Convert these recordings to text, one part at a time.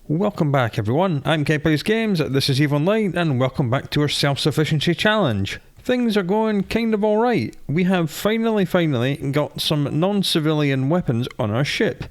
Welcome back everyone, I'm Ken Plays Games, this is EVE Online, and welcome back to our self-sufficiency challenge. Things are going kind of alright. We have finally got some non-civilian weapons on our ship.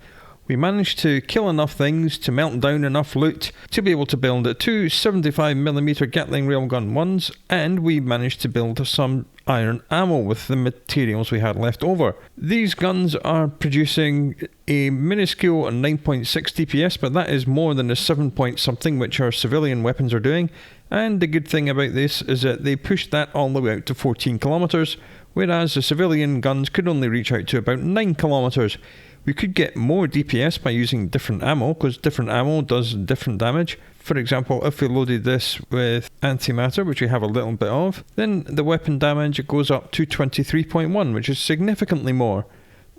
We managed to kill enough things to melt down enough loot to be able to build two 75mm Gatling railgun ones, and we managed to build some iron ammo with the materials we had left over. These guns are producing a minuscule 9.6 DPS, but that is more than the 7 point something which our civilian weapons are doing. And the good thing about this is that they pushed that all the way out to 14 kilometers, whereas the civilian guns could only reach out to about 9 kilometers. We could get more DPS by using different ammo, because different ammo does different damage. For example, if we loaded this with antimatter, which we have a little bit of, then the weapon damage goes up to 23.1, which is significantly more.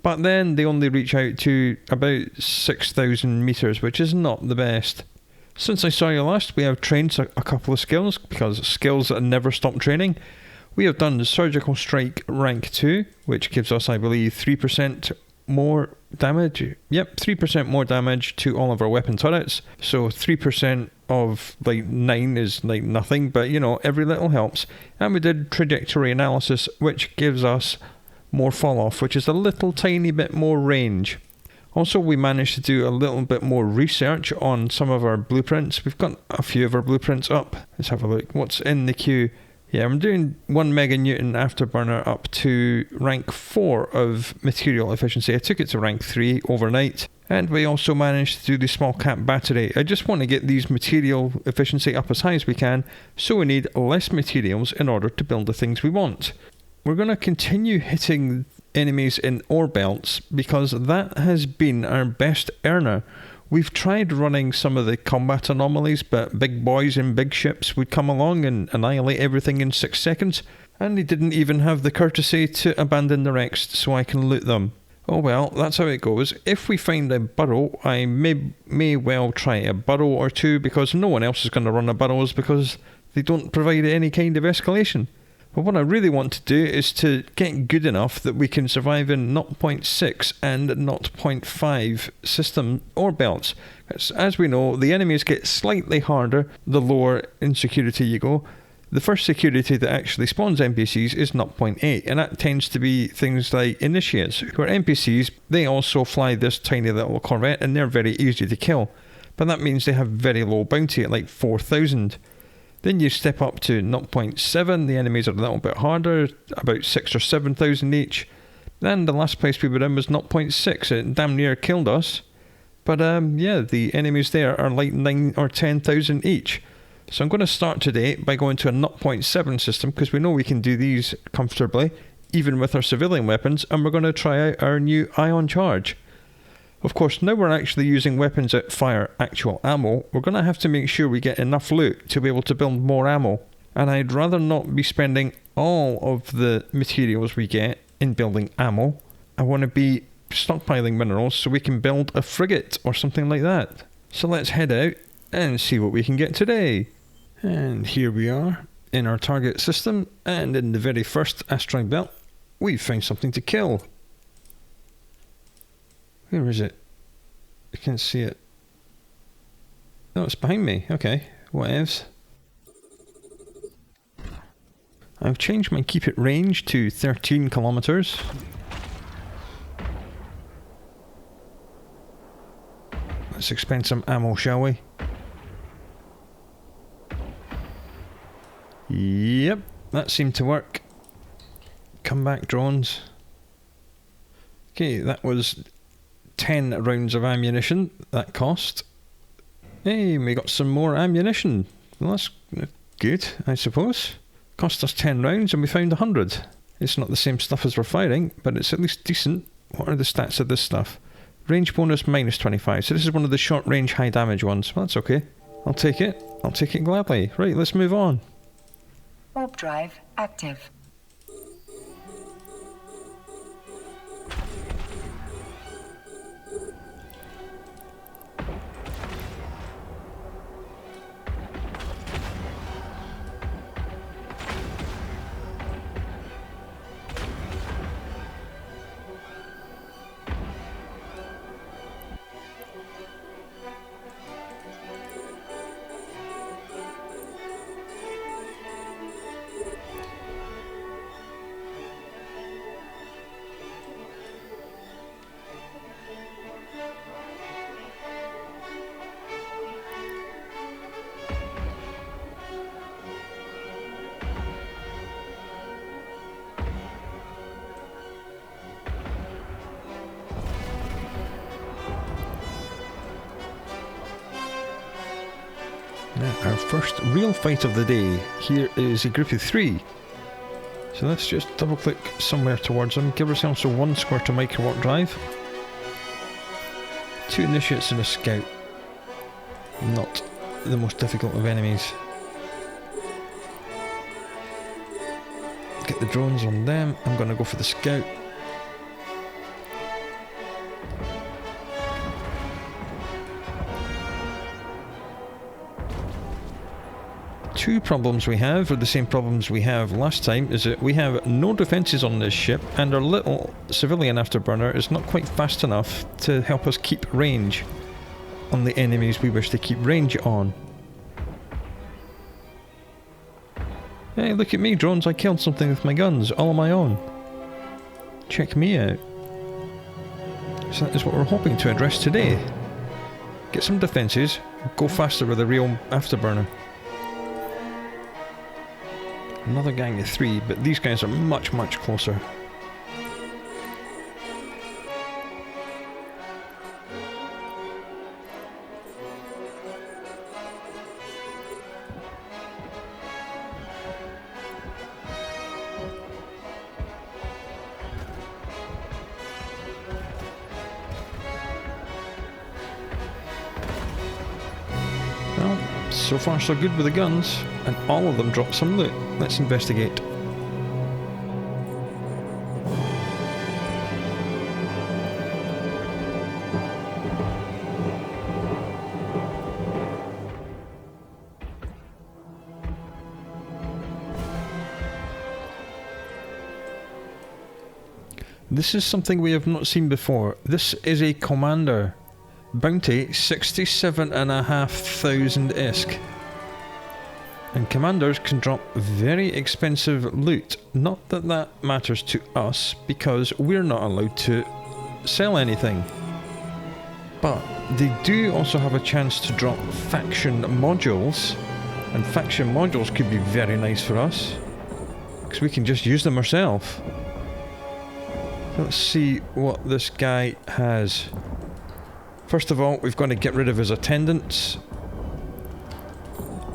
But then they only reach out to about 6,000 meters, which is not the best. Since I saw you last, we have trained a couple of skills, because skills never stop training. We have done the Surgical Strike Rank 2, which gives us, I believe, 3% more damage. Yep, 3% more damage to all of our weapon turrets. So 3% of like 9 is like nothing, but you know, every little helps. And we did Trajectory Analysis, which gives us more fall off, which is a little tiny bit more range. Also, we managed to do a little bit more research on some of our blueprints. We've got a few of our blueprints up. Let's have a look. What's in the queue? Yeah, I'm doing 1 meganewton afterburner up to rank 4 of material efficiency. I took it to rank 3 overnight. And we also managed to do the small cap battery. I just want to get these material efficiency up as high as we can, so we need less materials in order to build the things we want. We're going to continue hitting enemies in ore belts, because that has been our best earner. We've tried running some of the combat anomalies, but big boys in big ships would come along and annihilate everything in 6 seconds, and they didn't even have the courtesy to abandon the wrecks so I can loot them. Oh well, that's how it goes. If we find a burrow, I may well try a burrow or two, because no one else is going to run the burrows because they don't provide any kind of escalation. But what I really want to do is to get good enough that we can survive in 0.6 and 0.5 system ore belts. As we know, the enemies get slightly harder the lower in security you go. The first security that actually spawns NPCs is 0.8, and that tends to be things like initiates, who are NPCs. They also fly this tiny little corvette, and they're very easy to kill. But that means they have very low bounty at like 4,000. Then you step up to 0.7, the enemies are a little bit harder, about 6,000 or 7,000 each. Then the last place we were in was 0.6, it damn near killed us. But yeah, the enemies there are like 9,000 or 10,000 each. So I'm going to start today by going to a 0.7 system, because we know we can do these comfortably, even with our civilian weapons, and we're going to try out our new ion charge. Of course, now we're actually using weapons that fire actual ammo, we're going to have to make sure we get enough loot to be able to build more ammo. And I'd rather not be spending all of the materials we get in building ammo. I want to be stockpiling minerals so we can build a frigate or something like that. So let's head out and see what we can get today. And here we are in our target system, and in the very first asteroid belt, we've found something to kill. Where is it? I can't see it. Oh, it's behind me. Okay, whatevs. I've changed my keep it range to 13 kilometers. Let's expend some ammo, shall we? Yep, that seemed to work. Come back, drones. Okay, that was 10 rounds of ammunition that cost. Hey, we got some more ammunition. Well, that's good, I suppose. Cost us 10 rounds and we found 100. It's not the same stuff as we're firing, but it's at least decent. What are the stats of this stuff? Range bonus minus 25. So this is one of the short range high damage ones. Well, that's okay. I'll take it. I'll take it gladly. Right, let's move on. Warp drive active. Now, our first real fight of the day. Here is a group of 3. So let's just double click somewhere towards them. Give ourselves a 1 square to micro warp drive. 2 initiates and a scout. Not the most difficult of enemies. Get the drones on them. I'm going to go for the scout. Two problems we have, or the same problems we have last time, is that we have no defences on this ship, and our little civilian afterburner is not quite fast enough to help us keep range on the enemies we wish to keep range on. Hey, look at me, drones, I killed something with my guns, all on my own. Check me out. So that is what we're hoping to address today. Get some defences, go faster with a real afterburner. Another gang of 3, but these guys are much, much closer. Well, so far so good with the guns, and all of them drop some loot. Let's investigate. This is something we have not seen before. This is a commander. Bounty 67,500 ISK. And commanders can drop very expensive loot. Not that that matters to us, because we're not allowed to sell anything. But they do also have a chance to drop faction modules. And faction modules could be very nice for us, because we can just use them ourselves. Let's see what this guy has. First of all, we've got to get rid of his attendants.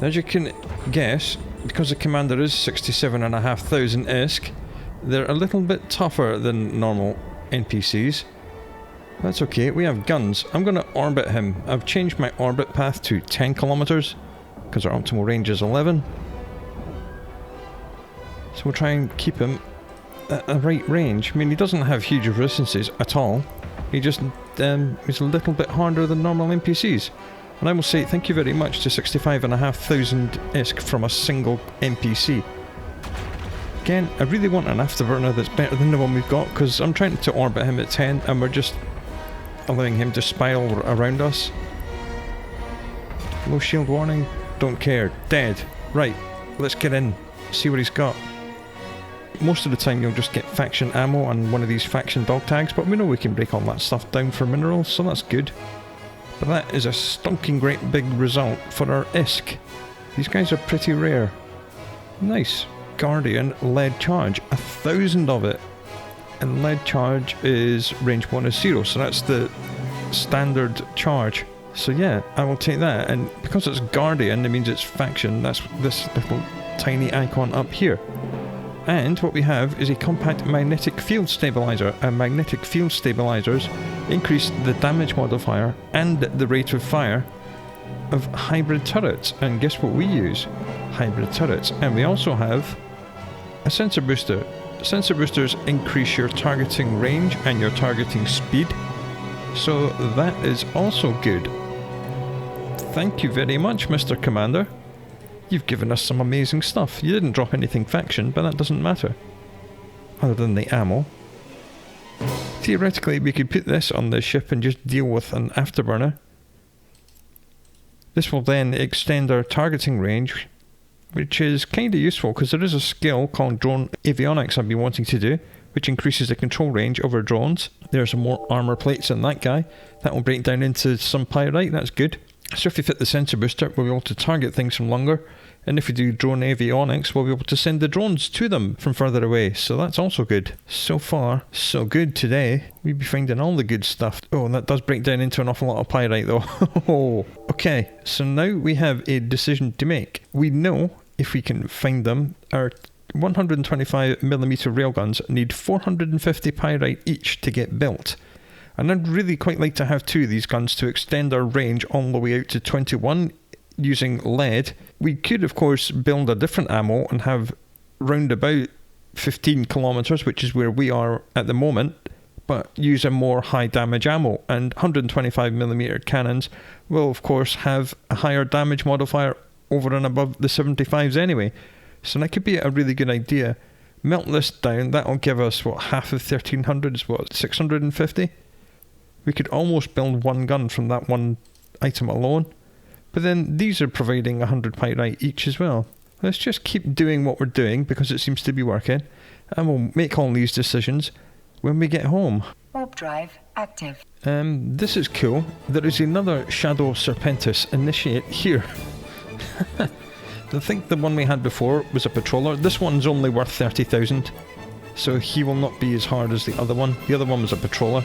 As you can guess, because the commander is 67,500 ISK, they're a little bit tougher than normal NPCs. That's okay, we have guns. I'm going to orbit him. I've changed my orbit path to 10 kilometers, because our optimal range is 11. So we'll try and keep him at the right range. I mean, he doesn't have huge resistances at all. He just is a little bit harder than normal NPCs. And I will say thank you very much to 65,500 ISK from a single NPC. Again, I really want an afterburner that's better than the one we've got, because I'm trying to orbit him at 10 and we're just allowing him to spiral around us. Low shield warning, don't care, dead. Right, let's get in, see what he's got. Most of the time you'll just get faction ammo and one of these faction dog tags, but we know we can break all that stuff down for minerals, so that's good. But that is a stonking great big result for our ISK. These guys are pretty rare. Nice. Guardian lead charge, 1,000 of it. And lead charge is range 1 is 0, so that's the standard charge. So yeah, I will take that, and because it's Guardian, it means it's faction. That's this little tiny icon up here. And what we have is a compact magnetic field stabilizer, and magnetic field stabilizers increase the damage modifier and the rate of fire of hybrid turrets. And guess what we use? Hybrid turrets. And we also have a sensor booster. Sensor boosters increase your targeting range and your targeting speed, so that is also good. Thank you very much, Mr. Commander. You've given us some amazing stuff. You didn't drop anything faction, but that doesn't matter. Other than the ammo. Theoretically, we could put this on the ship and just deal with an afterburner. This will then extend our targeting range, which is kind of useful because there is a skill called drone avionics I've been wanting to do, which increases the control range of our drones. There's some more armor plates in that guy. That will break down into some pyrite, that's good. So if you fit the sensor booster, we'll be able to target things from longer. And if we do drone avionics, we'll be able to send the drones to them from further away. So that's also good. So far, so good today. We'll be finding all the good stuff. Oh, and that does break down into an awful lot of pyrite though. Okay, so now we have a decision to make. We know if we can find them, our 125mm railguns need 450 pyrite each to get built. And I'd really quite like to have two of these guns to extend our range all the way out to 21 using lead. We could, of course, build a different ammo and have round about 15 kilometers, which is where we are at the moment, but use a more high damage ammo. And 125mm cannons will, of course, have a higher damage modifier over and above the 75s anyway. So that could be a really good idea. Melt this down, that'll give us, what, half of 1300 is what, 650? We could almost build one gun from that one item alone. But then these are providing 100 pyrite each as well. Let's just keep doing what we're doing because it seems to be working. And we'll make all these decisions when we get home. Warp drive active. This is cool. There is another Shadow Serpentis initiate here. I think the one we had before was a patroller. This one's only worth 30,000. So he will not be as hard as the other one. The other one was a patroller.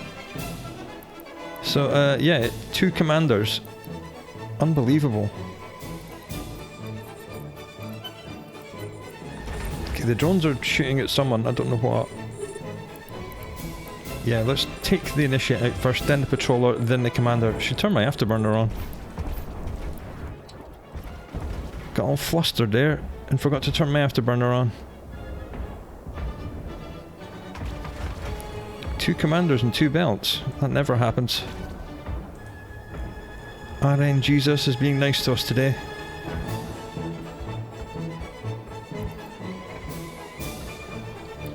So, yeah, 2 commanders. Unbelievable. Okay, the drones are shooting at someone, I don't know what. Yeah, let's take the initiate out first, then the patroller, then the commander. Should turn my afterburner on. Got all flustered there and forgot to turn my afterburner on. 2 commanders and 2 belts. That never happens. RN Jesus is being nice to us today.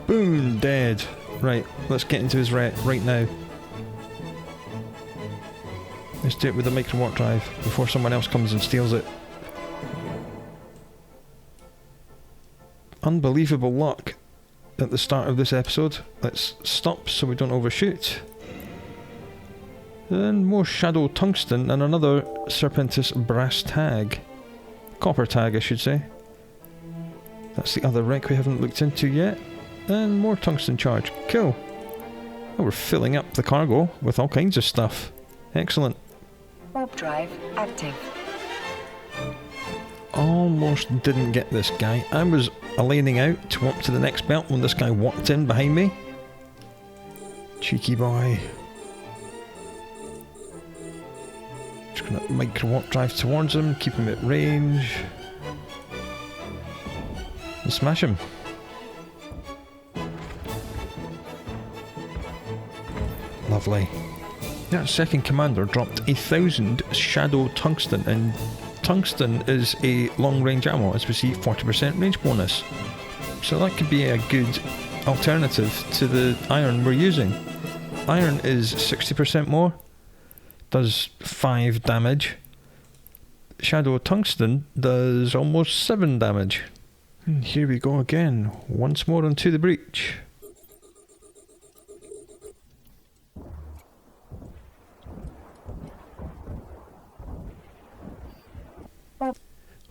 Boom, dead. Right, let's get into his right now. Let's do it with the micro warp drive before someone else comes and steals it. Unbelievable luck at the start of this episode. Let's stop so we don't overshoot. And more Shadow Tungsten and another Serpentis brass tag. Copper tag, I should say. That's the other wreck we haven't looked into yet. And more tungsten charge. Cool. Oh, we're filling up the cargo with all kinds of stuff. Excellent. Warp drive active. Almost didn't get this guy. I was aligning out to walk to the next belt when this guy walked in behind me. Cheeky boy. Just gonna micro warp drive towards him, keep him at range. And smash him. Lovely. That second commander dropped 1,000 Shadow Tungsten, and tungsten is a long range ammo, as we see 40% range bonus. So that could be a good alternative to the iron we're using. Iron is 60% more, does 5 damage. Shadow Tungsten does almost 7 damage. And here we go again, once more into the breach.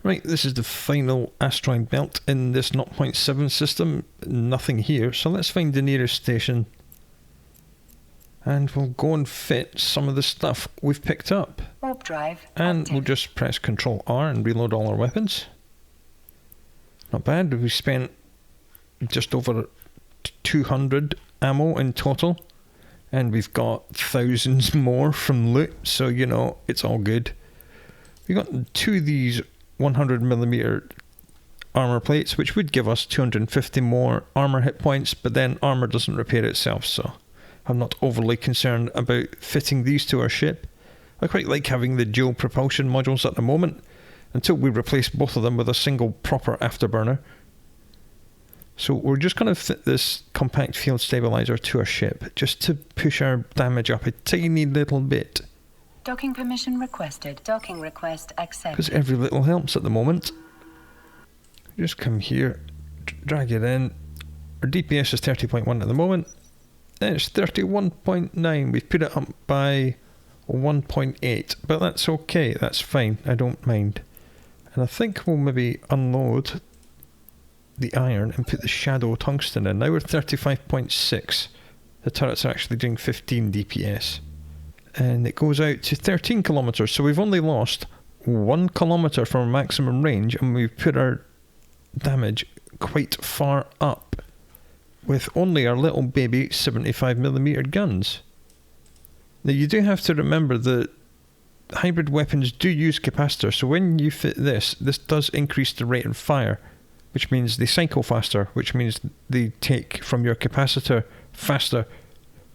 Right, this is the final asteroid belt in this 0.7 system. Nothing here, so let's find the nearest station. And we'll go and fit some of the stuff we've picked up. Warp drive and active. We'll just press Ctrl R and reload all our weapons. Not bad, we spent just over 200 ammo in total. And we've got thousands more from loot, so you know, it's all good. We got 2 of these 100mm armor plates, which would give us 250 more armor hit points, but then armor doesn't repair itself, so I'm not overly concerned about fitting these to our ship. I quite like having the dual propulsion modules at the moment, until we replace both of them with a single proper afterburner. So we're just going to fit this compact field stabilizer to our ship, just to push our damage up a tiny little bit. Docking permission requested. Docking request accepted. Because every little helps at the moment. Just come here, drag it in. Our DPS is 30.1 at the moment. And it's 31.9. We've put it up by 1.8, but that's okay, that's fine, I don't mind. And I think we'll maybe unload the iron and put the shadow tungsten in. Now we're 35.6. The turrets are actually doing 15 DPS. And it goes out to 13 kilometers, so we've only lost 1 kilometer from maximum range, and we've put our damage quite far up with only our little baby 75mm guns. Now you do have to remember that hybrid weapons do use capacitors, so when you fit this does increase the rate of fire, which means they cycle faster, which means they take from your capacitor faster,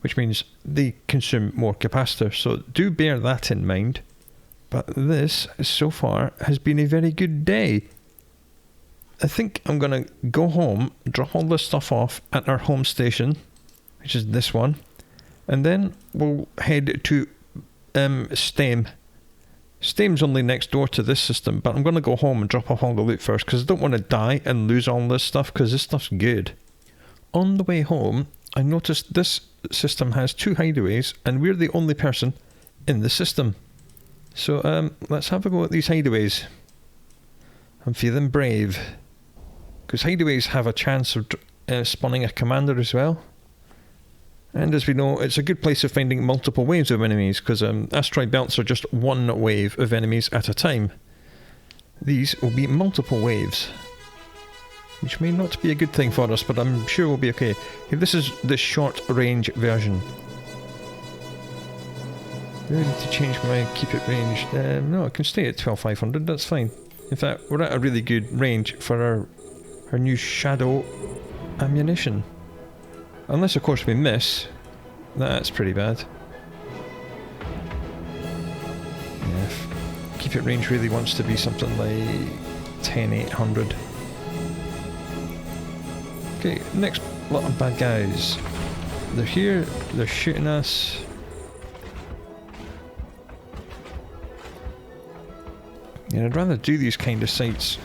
which means they consume more capacitor. So do bear that in mind. But this, so far, has been a very good day. I think I'm going to go home, drop all this stuff off at our home station, which is this one, and then we'll head to STEM. STEM's only next door to this system, but I'm going to go home and drop off all the loot first, because I don't want to die and lose all this stuff, because this stuff's good. On the way home, I noticed this system has 2 hideaways, and we're the only person in the system. So let's have a go at these hideaways. I'm feeling brave, because hideaways have a chance of spawning a commander as well. And as we know, it's a good place for finding multiple waves of enemies, because asteroid belts are just one wave of enemies at a time. These will be multiple waves, which may not be a good thing for us, but I'm sure we'll be okay. Okay, this is the short range version. Do I need to change my keep it range? No, I can stay at 12,500, that's fine. In fact, we're at a really good range for our new shadow ammunition. Unless, of course, we miss. That's pretty bad. Yeah, keep it range really wants to be something like 10,800. Okay, next lot of bad guys. They're here, they're shooting us. Yeah, I'd rather do these kind of sites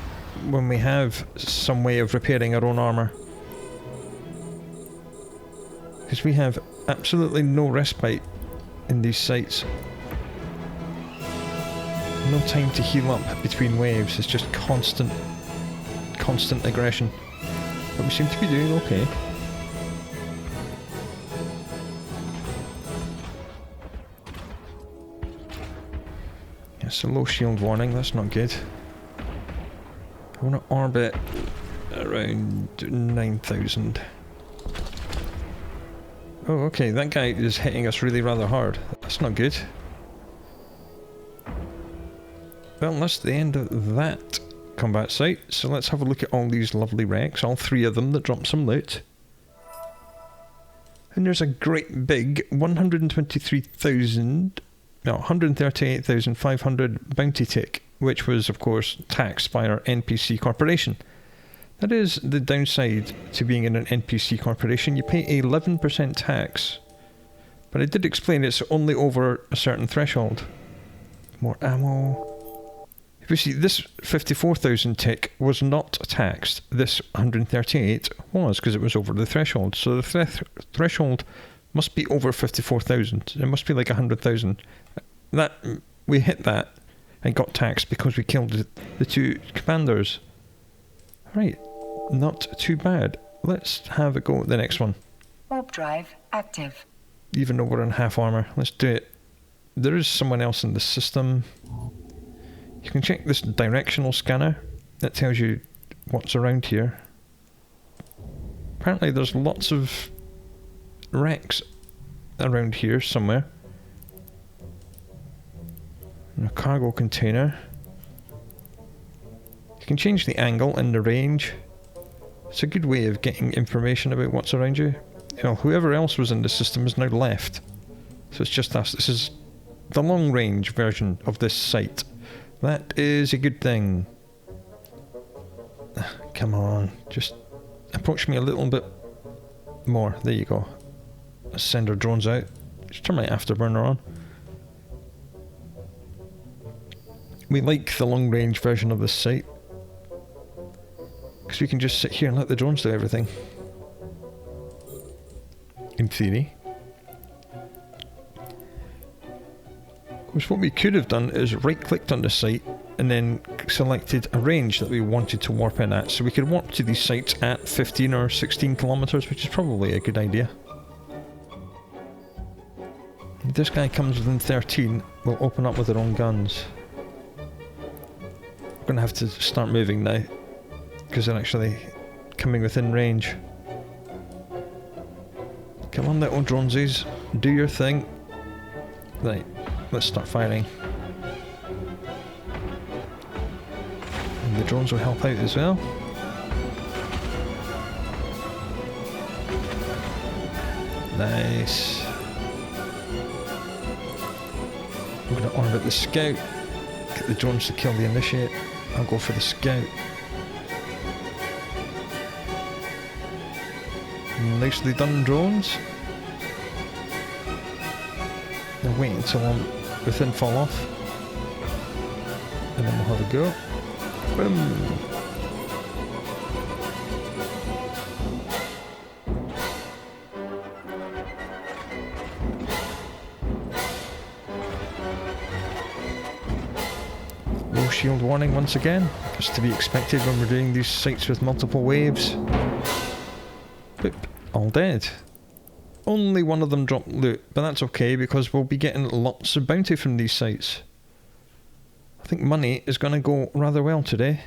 when we have some way of repairing our own armour. Because we have absolutely no respite in these sites. No time to heal up between waves, it's just constant aggression. But we seem to be doing okay. It's a low shield warning, that's not good. I want to orbit around 9,000. Oh, okay, that guy is hitting us really rather hard. That's not good. Well, that's the end of that combat site. So let's have a look at all these lovely wrecks, all 3 of them that drop some loot. And there's a great big 138,500 bounty tick, which was, of course, taxed by our NPC corporation. That is the downside to being in an NPC corporation. You pay 11% tax. But I did explain it's only over a certain threshold. More ammo. If you see, this 54,000 tick was not taxed. This 138 was, because it was over the threshold. So the threshold must be over 54,000. It must be like 100,000. That we hit that and got taxed because we killed the 2 commanders. Right. Not too bad. Let's have a go at the next one. Warp drive active. Even though we're in half armor, let's do it. There is someone else in the system. You can check this directional scanner. That tells you what's around here. Apparently there's lots of wrecks around here somewhere. And a cargo container. You can change the angle and the range. It's a good way of getting information about what's around you. Well, whoever else was in the system has now left. So it's just us. This is the long range version of this site. That is a good thing. Come on, just approach me a little bit more. There you go. Let's send our drones out. Just turn my afterburner on. We like the long range version of this site, because we can just sit here and let the drones do everything. In theory. Because what we could have done is right-clicked on the site and then selected a range that we wanted to warp in at. So we could warp to these sites at 15 or 16 kilometers, which is probably a good idea. If this guy comes within 13, we'll open up with our own guns. We're going to have to start moving now, because they're actually coming within range. Come on, little dronesies, do your thing. Right, let's start firing. And the drones will help out as well. Nice. I'm going to orbit the scout. Get the drones to kill the initiate. I'll go for the scout. Nicely done, drones. Now wait until I'm within fall off. And then we'll have a go. Boom! Low shield warning once again. It's to be expected when we're doing these sites with multiple waves. Boop. All dead. Only one of them dropped loot, but that's okay because we'll be getting lots of bounty from these sites. I think money is going to go rather well today.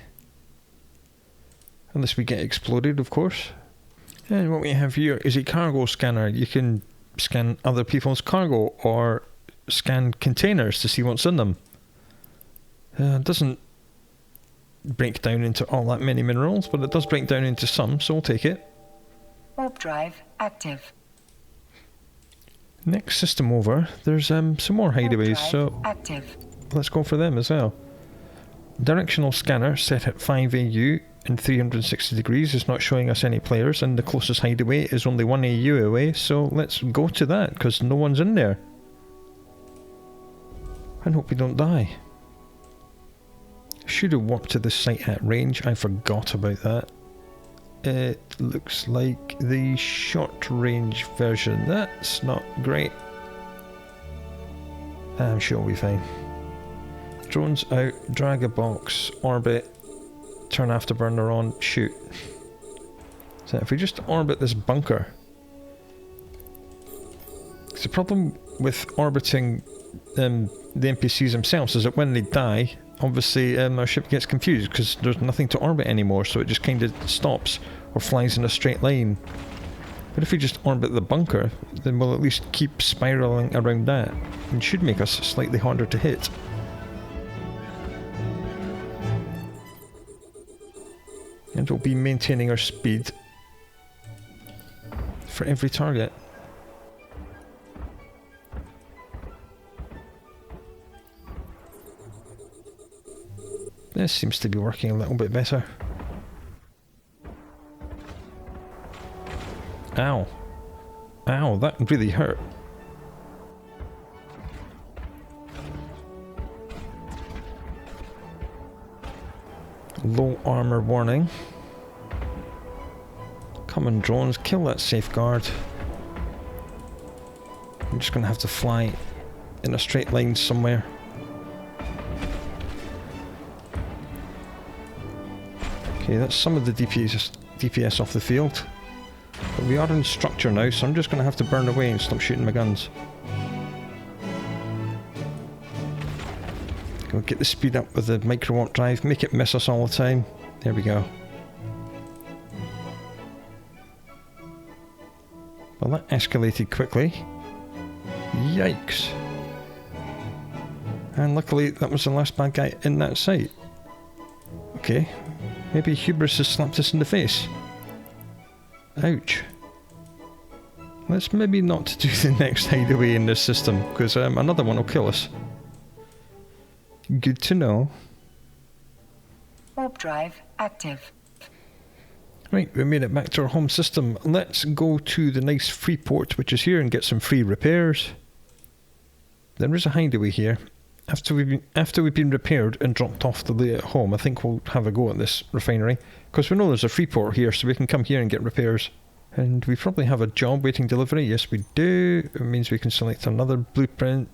Unless we get exploded, of course. And what we have here is a cargo scanner. You can scan other people's cargo or scan containers to see what's in them. It doesn't break down into all that many minerals, but it does break down into some, so we'll take it. Warp drive active. Next system over, there's some more hideaways, so active. Let's go for them as well. Directional scanner set at 5 AU and 360 degrees is not showing us any players, and the closest hideaway is only 1 AU away, so let's go to that because no one's in there. And hope we don't die. Should have warped to this site at range, I forgot about that. It looks like the short range version. That's not great. I'm sure we'll be fine. Drones out, drag a box, orbit, turn afterburner on, shoot. So if we just orbit this bunker. The problem with orbiting the NPCs themselves is that when they die, obviously our ship gets confused because there's nothing to orbit anymore, so it just kind of stops or flies in a straight line. But if we just orbit the bunker, then we'll at least keep spiralling around that, and should make us slightly harder to hit. And we'll be maintaining our speed for every target. This seems to be working a little bit better. Ow. Ow, that really hurt. Low armor warning. Come on, drones, kill that safeguard. I'm just gonna have to fly in a straight line somewhere. Okay, that's some of the DPS off the field. But we are in structure now, so I'm just going to have to burn away and stop shooting my guns. Go get the speed up with the micro warp drive, make it miss us all the time. There we go. Well, that escalated quickly. Yikes. And luckily that was the last bad guy in that site. Okay. Maybe hubris has slapped us in the face. Ouch. Let's maybe not do the next hideaway in this system, because another one will kill us. Good to know. Warp drive active. Right, we made it back to our home system. Let's go to the nice free port, which is here, and get some free repairs. There is a hideaway here. After we've been repaired and dropped off the loot at home, I think we'll have a go at this refinery. Because we know there's a free port here, so we can come here and get repairs. And we probably have a job waiting delivery. Yes, we do. It means we can select another blueprint.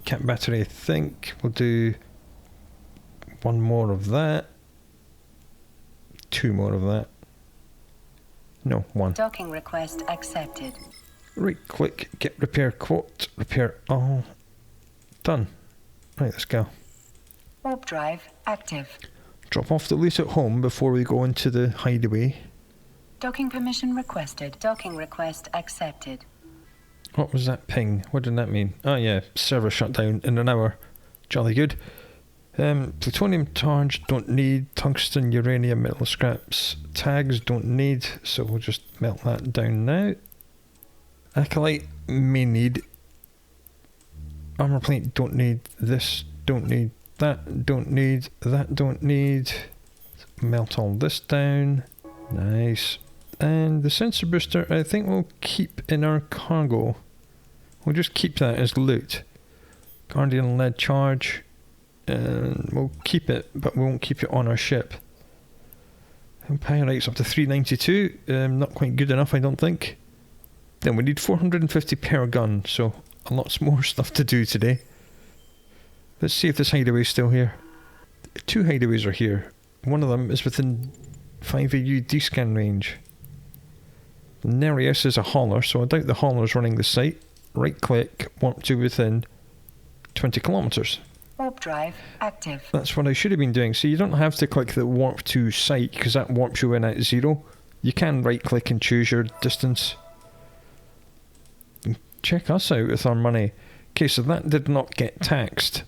Cat battery, I think. We'll do 1 more of that. 2 more of that. No, 1. Docking request accepted. Right click, get repair quote, repair all. Done. Right, let's go. Warp drive active. Drop off the loot at home before we go into the hideaway. Docking permission requested. Docking request accepted. What was that ping? What did that mean? Oh yeah, server shut down in an hour. Jolly good. Plutonium targe, don't need. Tungsten, uranium, metal scraps. Tags, don't need. So we'll just melt that down now. Acolyte, may need. Armor plate, don't need. This, don't need. That, don't need. That, don't need. Melt all this down. Nice. And the sensor booster, I think we'll keep in our cargo. We'll just keep that as loot. Guardian lead charge. And we'll keep it, but we won't keep it on our ship. And pyrite's up to 392. Not quite good enough, I don't think. Then we need 450 per gun, so a lots more stuff to do today. Let's see if this hideaway's still here. 2 hideaways are here. One of them is within 5 AU D-scan range. Nereus is a hauler, so I doubt the hauler's running the site. Right click, warp to within 20 kilometers. Warp drive active. That's what I should have been doing. So you don't have to click the warp to site, because that warps you in at 0. You can right click and choose your distance. Check us out with our money. Okay, so that did not get taxed.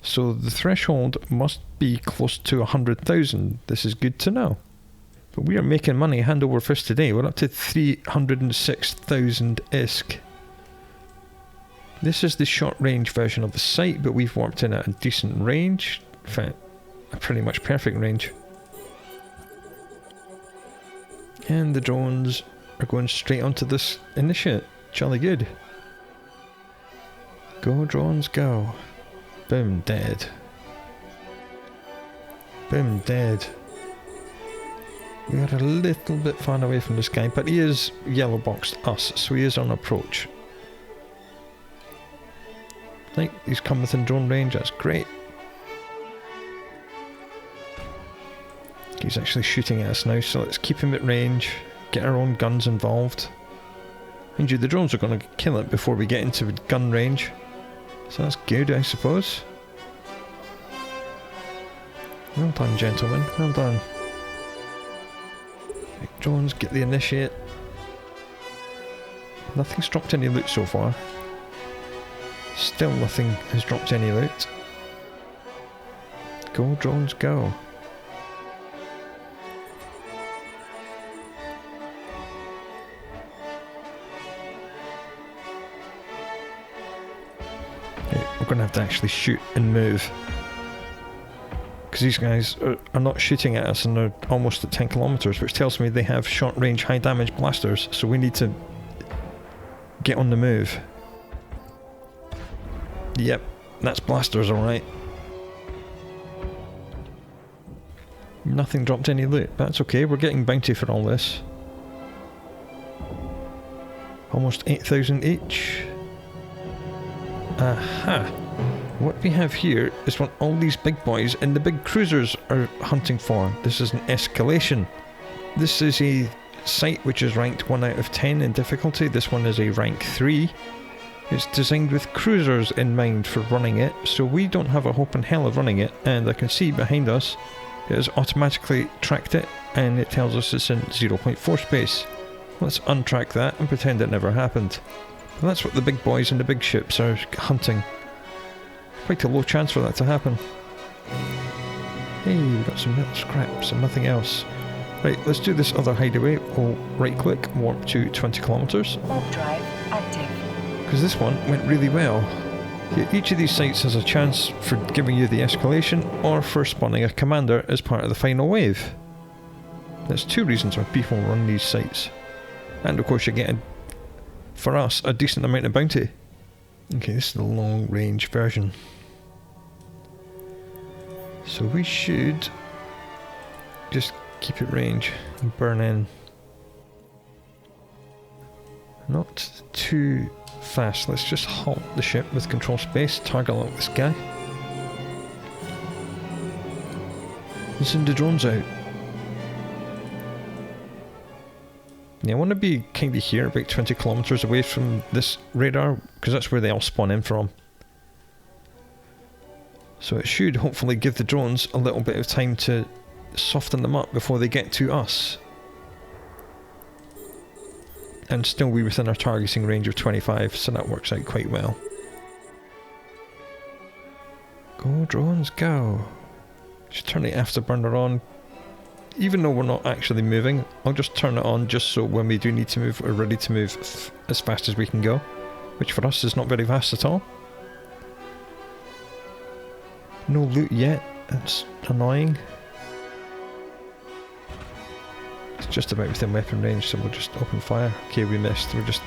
So the threshold must be close to 100,000. This is good to know. But we are making money hand over fist today. We're up to 306,000 ISK. This is the short range version of the site, but we've warped in at a decent range. In fact, a pretty much perfect range. And the drones are going straight onto this initiate. Jolly good. Go drones go. Boom, dead. Boom, dead. We are a little bit far away from this guy, but he is yellow boxed us, so he is on approach. Right, he's come within drone range, that's great. He's actually shooting at us now, so let's keep him at range, get our own guns involved. Mind you, the drones are going to kill it before we get into gun range. So that's good, I suppose. Well done, gentlemen. Well done. Right, drones, get the initiate. Nothing's dropped any loot so far. Still nothing has dropped any loot. Go, drones, go. We're going to have to actually shoot and move, because these guys are not shooting at us and they're almost at 10 kilometers, which tells me they have short range high damage blasters, so we need to get on the move. Yep, that's blasters, alright. Nothing dropped any loot. That's okay, we're getting bounty for all this. Almost 8,000 each. Aha! What we have here is what all these big boys and the big cruisers are hunting for. This is an escalation. This is a site which is ranked 1 out of 10 in difficulty. This one is a rank 3. It's designed with cruisers in mind for running it, so we don't have a hope in hell of running it, and I can see behind us it has automatically tracked it and it tells us it's in 0.4 space. Let's untrack that and pretend it never happened. And that's what the big boys and the big ships are hunting. Quite a low chance for that to happen. Hey, we've got some metal scraps and nothing else. Right, let's do this other hideaway. We'll right click, warp to 20 kilometers. Warp drive active. Because this one went really well. Each of these sites has a chance for giving you the escalation or for spawning a commander as part of the final wave. There's 2 reasons why people run these sites. And of course you get, for us, a decent amount of bounty. Okay, this is the long range version. So we should just keep it range and burn in. Not too fast. Let's just halt the ship with control space, target lock this guy. Send the drones out. Yeah, I want to be kind of here, about 20 kilometers away from this radar, because that's where they all spawn in from. So it should hopefully give the drones a little bit of time to soften them up before they get to us. And still be within our targeting range of 25, so that works out quite well. Go drones, go! Just turn the afterburner on. Even though we're not actually moving, I'll just turn it on just so when we do need to move, we're ready to move as fast as we can go. Which for us is not very fast at all. No loot yet, that's annoying. It's just about within weapon range, so we'll just open fire. Okay, we missed, we're just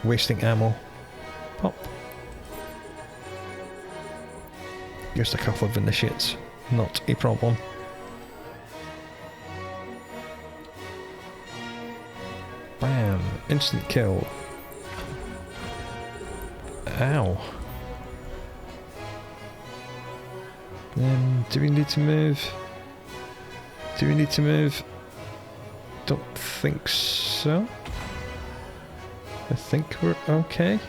wasting ammo. Pop. Just a couple of initiates, not a problem. Bam! Instant kill. Ow. Do we need to move? Do we need to move? Don't think so. I think we're okay.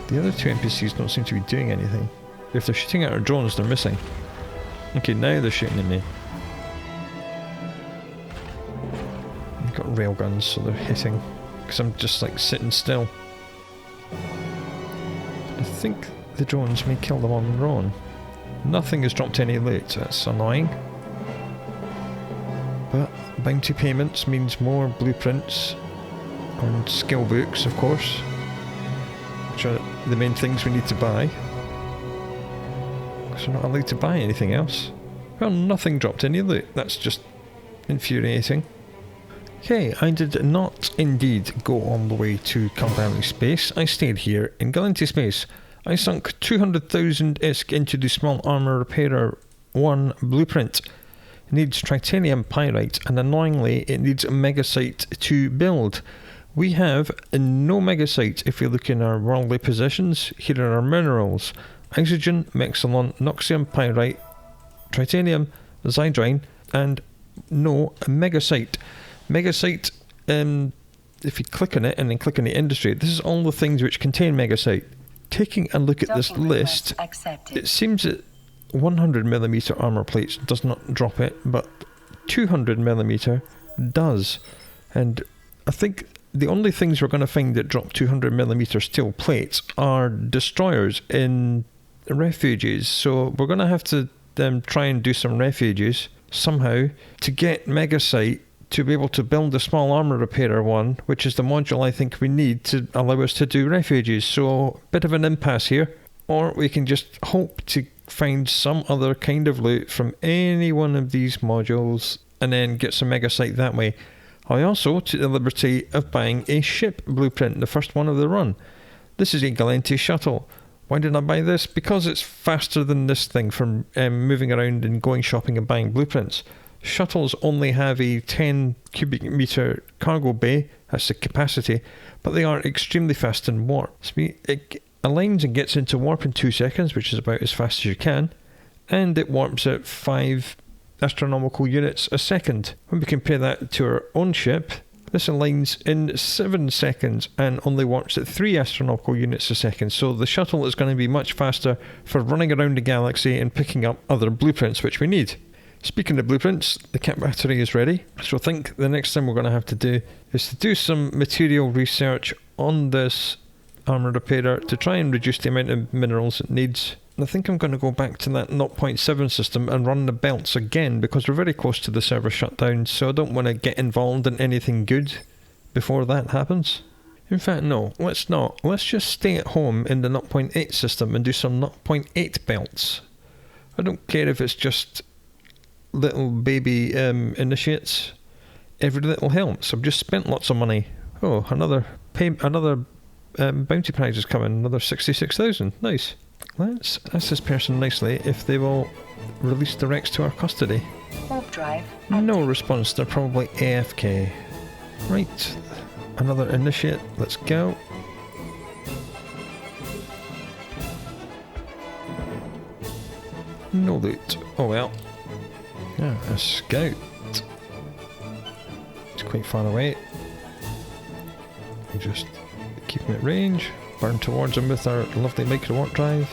The other two NPCs don't seem to be doing anything. If they're shooting at our drones, they're missing. Okay, now they're shooting at me. They've got railguns, so they're hitting. Because I'm just like sitting still. I think the drones may kill them on their own. Nothing has dropped any loot, that's annoying. But bounty payments means more blueprints and skill books, of course, which are the main things we need to buy. Because we're not allowed to buy anything else. Well, nothing dropped any loot, that's just infuriating. Okay, I did not indeed go all the way to Calvary Space. I stayed here in Gallente Space. I sunk 200,000 ISK into the Small Armour Repairer 1 blueprint. It needs titanium pyrite, and annoyingly it needs a megasite to build. We have no megasite if we look in our worldly positions. Here are our minerals: oxygen, mexilon, noxium pyrite, titanium, zydrine, and no megasite. Megasite, if you click on it and then click on the industry, this is all the things which contain megasite. Taking a look at this list, it seems that 100mm armor plates does not drop it, but 200mm does. And I think the only things we're going to find that drop 200mm steel plates are destroyers in refuges. So we're going to have to try and do some refuges somehow to get megasite to be able to build a small armor repairer one, which is the module I think we need to allow us to do refuges. So, bit of an impasse here. Or we can just hope to find some other kind of loot from any one of these modules and then get some megasite that way. I also took the liberty of buying a ship blueprint, the first one of the run. This is a Gallente shuttle. Why did I buy this? Because it's faster than this thing from moving around and going shopping and buying blueprints. Shuttles only have a 10 cubic meter cargo bay, that's the capacity, but they are extremely fast in warp. So it aligns and gets into warp in 2 seconds, which is about as fast as you can, and it warps at 5 astronomical units a second. When we compare that to our own ship, this aligns in 7 seconds and only warps at 3 astronomical units a second, so the shuttle is going to be much faster for running around the galaxy and picking up other blueprints which we need. Speaking of blueprints, the cap battery is ready, so I think the next thing we're going to have to do is to do some material research on this armor repairer to try and reduce the amount of minerals it needs. And I think I'm going to go back to that 0.7 system and run the belts again, because we're very close to the server shutdown, so I don't want to get involved in anything good before that happens. In fact, no, let's not. Let's just stay at home in the 0.8 system and do some 0.8 belts. I don't care if it's just little baby initiates. Every little helps. I've just spent lots of money. Oh, another bounty prize is coming. Another 66,000. Nice. Let's ask this person nicely if they will release the Rex to our custody. Warp drive. No response. They're probably AFK. Right. Another initiate. Let's go. No loot. Oh well. Yeah, a scout. It's quite far away. We'll just keep him at range. Burn towards him with our lovely micro warp drive.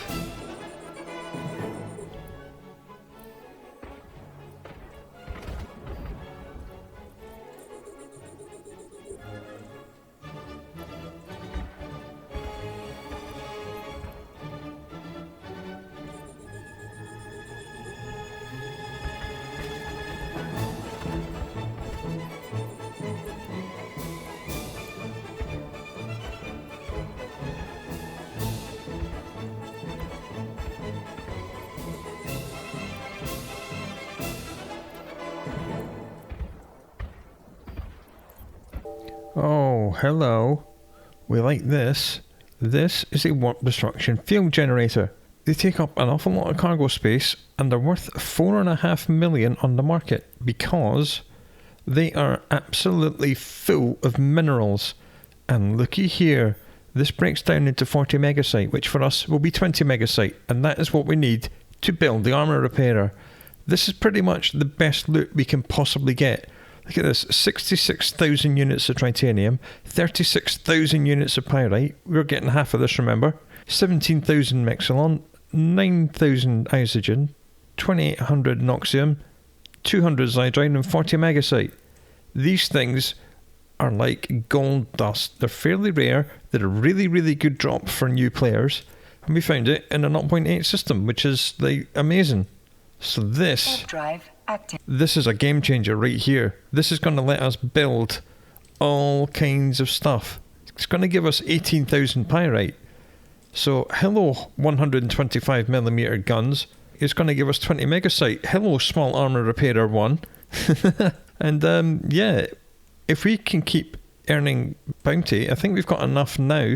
Oh, hello. We like this. This is a warp destruction field generator. They take up an awful lot of cargo space and they're worth 4.5 million on the market because they are absolutely full of minerals. And looky here, this breaks down into 40 megasite, which for us will be 20 megasite, and that is what we need to build the armor repairer. This is pretty much the best loot we can possibly get. Look at this, 66,000 units of titanium, 36,000 units of pyrite, we're getting half of this, remember, 17,000 mexilon, 9,000 isogen, 2,800 noxium, 200 zydrine and 40 megasite. These things are like gold dust. They're fairly rare, they're a really, really good drop for new players, and we found it in a 0.8 system, which is like amazing. So this is a game changer right here. This is going to let us build all kinds of stuff. It's going to give us 18,000 pyrite. So hello 125mm guns. It's going to give us 20 megasite. Hello small armor repairer 1. And yeah, if we can keep earning bounty, I think we've got enough now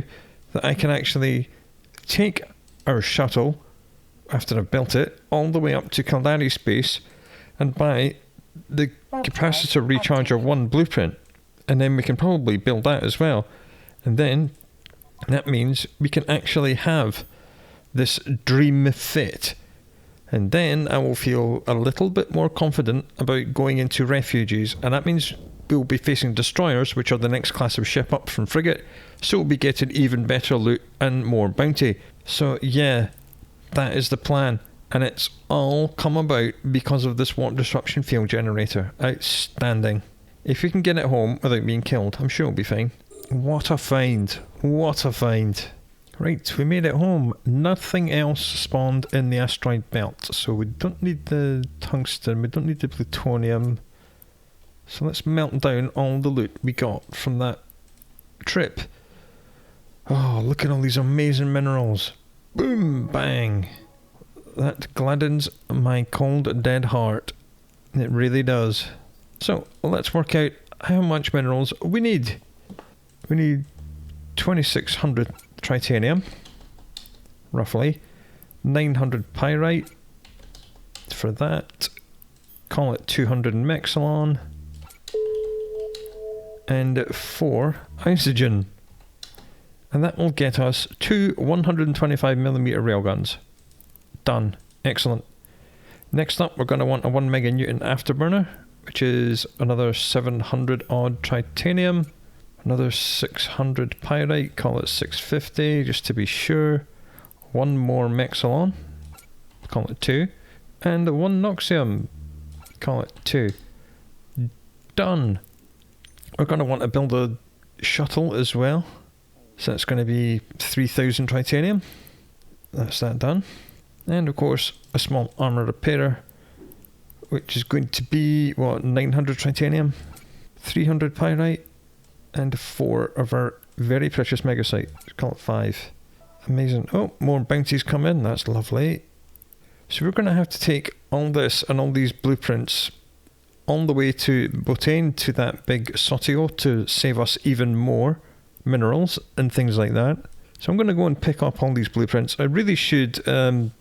that I can actually take our shuttle, after I've built it, all the way up to Caldari space and buy the capacitor recharger 1 blueprint, and then we can probably build that as well, and then that means we can actually have this dream fit, and then I will feel a little bit more confident about going into refuges, and that means we'll be facing destroyers, which are the next class of ship up from frigate, so we'll be getting even better loot and more bounty. So yeah, that is the plan, and it's all come about because of this warp disruption field generator. Outstanding. If we can get it home without being killed, I'm sure it'll be fine. What a find. What a find. Right, we made it home. Nothing else spawned in the asteroid belt, so we don't need the tungsten, we don't need the plutonium. So let's melt down all the loot we got from that trip. Oh, look at all these amazing minerals. Boom, bang. That gladdens my cold, dead heart. It really does. So, let's work out how much minerals we need. We need 2,600 titanium, roughly. 900 pyrite. For that, call it 200 mexilon. And 4 isogen. And that will get us 2 125mm railguns. Done. Excellent. Next up, we're going to want a 1 meganewton afterburner, which is another 700 odd titanium, another 600 pyrite, call it 650 just to be sure, 1 more mexilon, call it 2, and 1 noxium, call it 2. Done. We're going to want to build a shuttle as well. So that's going to be 3,000 titanium. That's that done. And of course, a small armor repairer, which is going to be, what, 900 titanium, 300 pyrite, and 4 of our very precious megasite. Let's call it 5. Amazing. Oh, more bounties come in. That's lovely. So we're going to have to take all this and all these blueprints all the way to Botane, to that big Sotio, to save us even more minerals and things like that. So I'm going to go and pick up all these blueprints. I really should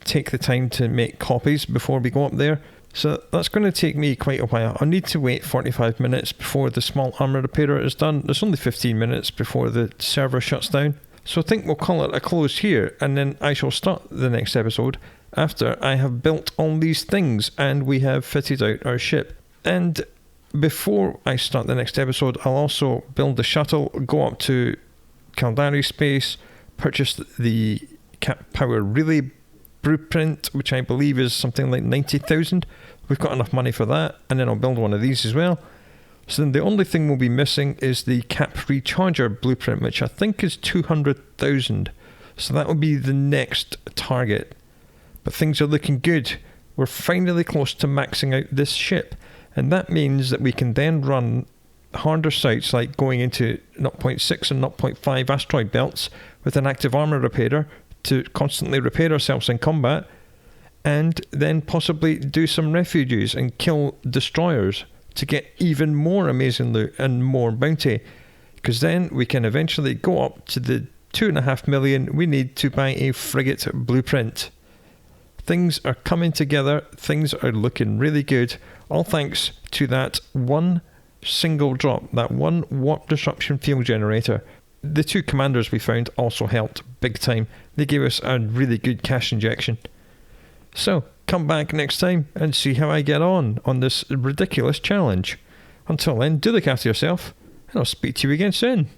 take the time to make copies before we go up there. So that's going to take me quite a while. I'll need to wait 45 minutes before the small armor repairer is done. There's only 15 minutes before the server shuts down. So I think we'll call it a close here, and then I shall start the next episode after I have built all these things and we have fitted out our ship. And before I start the next episode, I'll also build the shuttle, go up to Caldari space, purchase the Cap Power Relay blueprint, which I believe is something like 90,000. We've got enough money for that, and then I'll build one of these as well. So then the only thing we'll be missing is the Cap Recharger blueprint, which I think is 200,000. So that will be the next target. But things are looking good. We're finally close to maxing out this ship. And that means that we can then run harder sites like going into 0.6 and 0.5 asteroid belts with an active armor repairer to constantly repair ourselves in combat, and then possibly do some refuges and kill destroyers to get even more amazing loot and more bounty, because then we can eventually go up to the 2.5 million we need to buy a frigate blueprint. Things are coming together, things are looking really good, all thanks to that one single drop, that one warp disruption field generator. The two commanders we found also helped big time. They gave us a really good cash injection. So, come back next time and see how I get on this ridiculous challenge. Until then, do look after yourself, and I'll speak to you again soon.